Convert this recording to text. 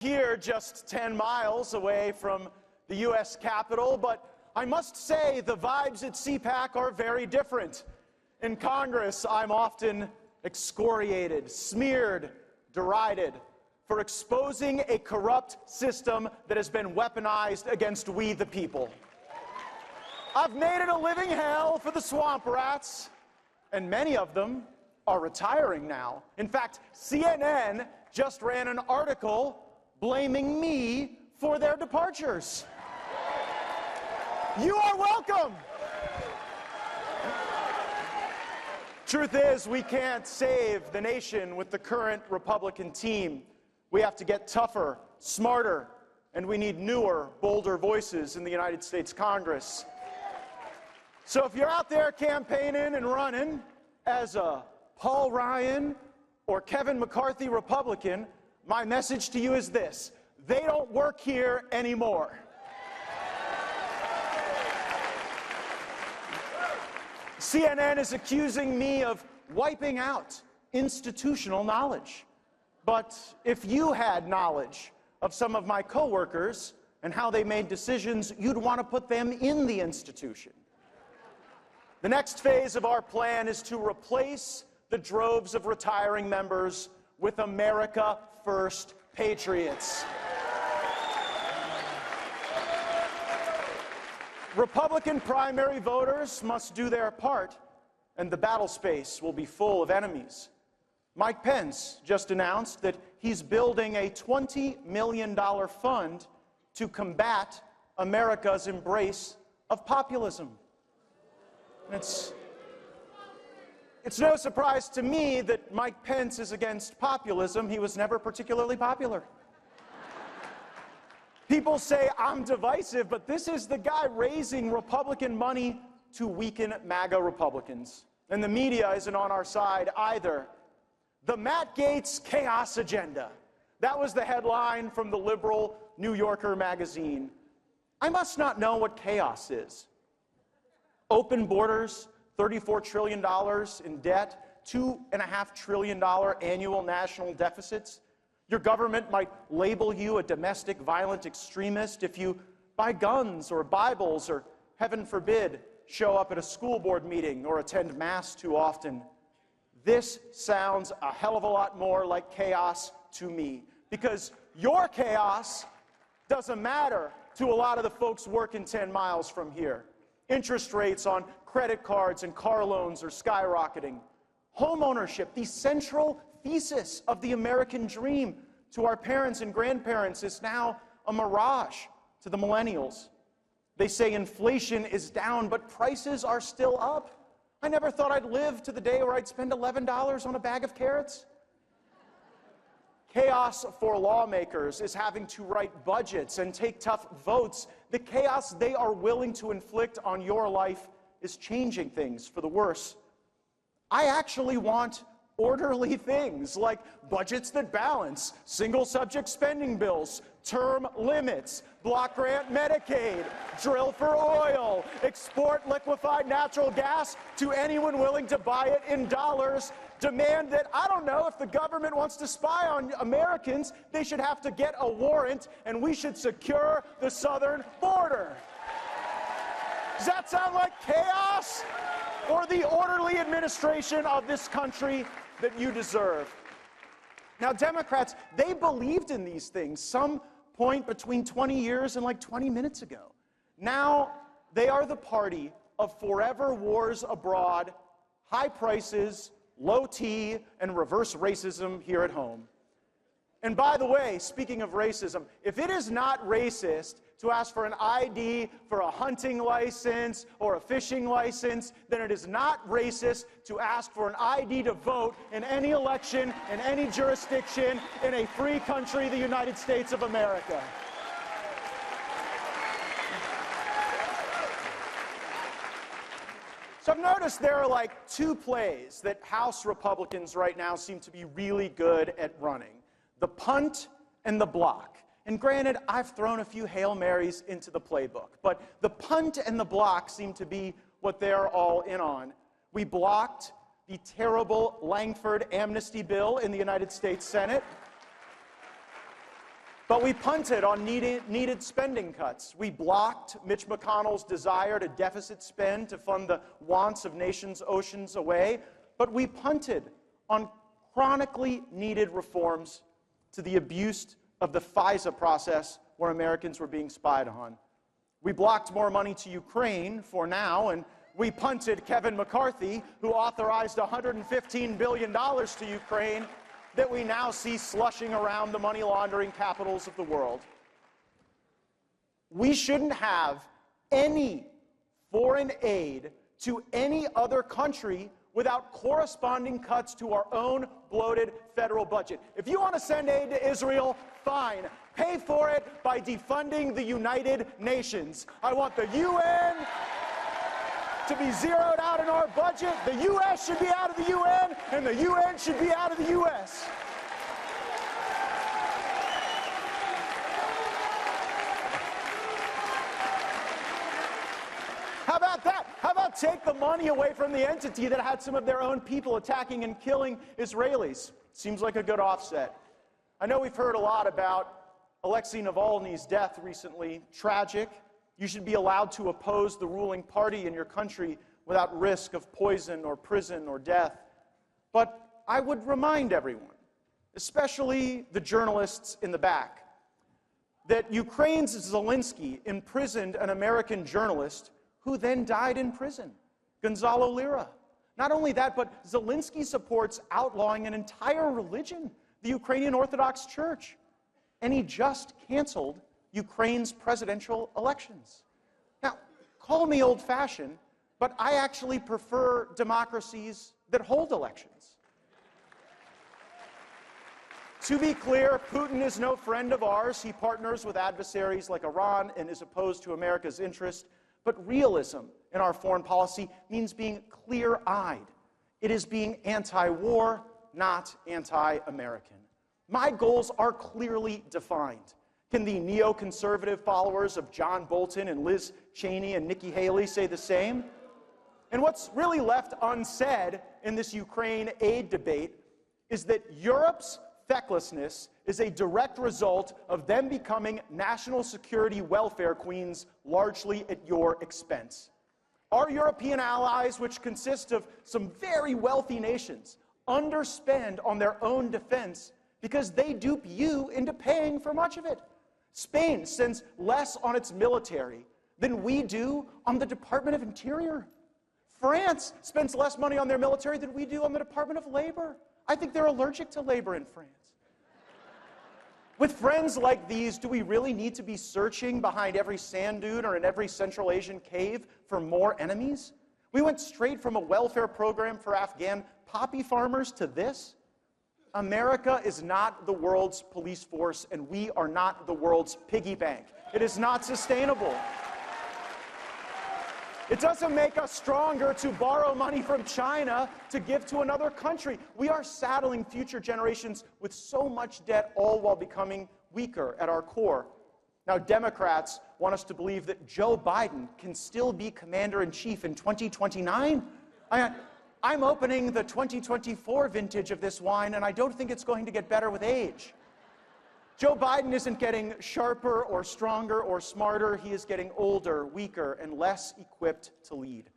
Here, just 10 miles away from the U.S. Capitol, but I must say the vibes at CPAC are very different. In Congress, I'm often excoriated, smeared, derided for exposing a corrupt system that has been weaponized against we the people. I've made it a living hell for the swamp rats, and many of them are retiring now. In fact, CNN just ran an article blaming me for their departures. You are welcome. Truth is, we can't save the nation with the current Republican team. We have to get tougher, smarter, and we need newer, bolder voices in the United States Congress. So if you're out there campaigning and running as a Paul Ryan or Kevin McCarthy Republican, my message to you is this: they don't work here anymore. CNN is accusing me of wiping out institutional knowledge. But if you had knowledge of some of my coworkers and how they made decisions, you'd want to put them in the institution. The next phase of our plan is to replace the droves of retiring members with America First patriots. Republican primary voters must do their part, and the battle space will be full of enemies. Mike Pence just announced that he's building a $20 million fund to combat America's embrace of populism. It's no surprise to me that Mike Pence is against populism. He was never particularly popular. People say I'm divisive, but this is the guy raising Republican money to weaken MAGA Republicans. And the media isn't on our side either. The Matt Gaetz chaos agenda. That was the headline from the liberal New Yorker magazine. I must not know what chaos is. Open borders, $34 trillion in debt, $2.5 trillion annual national deficits. Your government might label you a domestic violent extremist if you buy guns or Bibles or, heaven forbid, show up at a school board meeting or attend Mass too often. This sounds a hell of a lot more like chaos to me, because your chaos doesn't matter to a lot of the folks working 10 miles from here. Interest rates on credit cards and car loans are skyrocketing. Home ownership, the central thesis of the American dream to our parents and grandparents, is now a mirage to the millennials. They say inflation is down, but prices are still up. I never thought I'd live to the day where I'd spend $11 on a bag of carrots. Chaos for lawmakers is having to write budgets and take tough votes. The chaos they are willing to inflict on your life is changing things for the worse. I actually want orderly things like budgets that balance, single-subject spending bills, term limits, block grant Medicaid, drill for oil, export liquefied natural gas to anyone willing to buy it in dollars, demand that, I don't know, if the government wants to spy on Americans, they should have to get a warrant, and we should secure the southern border. Does that sound like chaos? Or the orderly administration of this country that you deserve? Now, Democrats, they believed in these things some point between 20 years and like 20 minutes ago. Now, they are the party of forever wars abroad, high prices, low tea, and reverse racism here at home. And by the way, speaking of racism, if it is not racist to ask for an ID for a hunting license or a fishing license, then it is not racist to ask for an ID to vote in any election, in any jurisdiction, in a free country, the United States of America. So I've noticed there are like two plays that House Republicans right now seem to be really good at running: the punt and the block. And granted, I've thrown a few Hail Marys into the playbook, but the punt and the block seem to be what they're all in on. We blocked the terrible Langford amnesty bill in the United States Senate. But we punted on needed spending cuts. We blocked Mitch McConnell's desire to deficit spend to fund the wants of nations oceans away. But we punted on chronically needed reforms to the abuse of the FISA process where Americans were being spied on. We blocked more money to Ukraine for now, and we punted Kevin McCarthy, who authorized $115 billion to Ukraine, that we now see slushing around the money laundering capitals of the world. We shouldn't have any foreign aid to any other country without corresponding cuts to our own bloated federal budget. If you want to send aid to Israel, fine. Pay for it by defunding the United Nations. I want the UN to be zeroed out in our budget. The U.S. should be out of the UN, and the UN should be out of the U.S. How about that? How about take the money away from the entity that had some of their own people attacking and killing Israelis? Seems like a good offset. I know we've heard a lot about Alexei Navalny's death recently. Tragic. You should be allowed to oppose the ruling party in your country without risk of poison or prison or death. But I would remind everyone, especially the journalists in the back, that Ukraine's Zelensky imprisoned an American journalist who then died in prison, Gonzalo Lira. Not only that, but Zelensky supports outlawing an entire religion, the Ukrainian Orthodox Church. And he just canceled Ukraine's presidential elections. Now, call me old-fashioned, but I actually prefer democracies that hold elections. To be clear, Putin is no friend of ours. He partners with adversaries like Iran and is opposed to America's interest. But realism in our foreign policy means being clear-eyed. It is being anti-war, not anti-American. My goals are clearly defined. Can the neoconservative followers of John Bolton and Liz Cheney and Nikki Haley say the same? And what's really left unsaid in this Ukraine aid debate is that Europe's fecklessness is a direct result of them becoming national security welfare queens, largely at your expense. Our European allies, which consist of some very wealthy nations, underspend on their own defense because they dupe you into paying for much of it. Spain spends less on its military than we do on the Department of Interior. France spends less money on their military than we do on the Department of Labor. I think they're allergic to labor in France. With friends like these, do we really need to be searching behind every sand dune or in every Central Asian cave for more enemies? We went straight from a welfare program for Afghan poppy farmers to this. America is not the world's police force, and we are not the world's piggy bank. It is not sustainable. It doesn't make us stronger to borrow money from China to give to another country. We are saddling future generations with so much debt, all while becoming weaker at our core. Now, Democrats want us to believe that Joe Biden can still be commander-in-chief in 2029. I'm opening the 2024 vintage of this wine, and I don't think it's going to get better with age. Joe Biden isn't getting sharper or stronger or smarter. He is getting older, weaker, and less equipped to lead.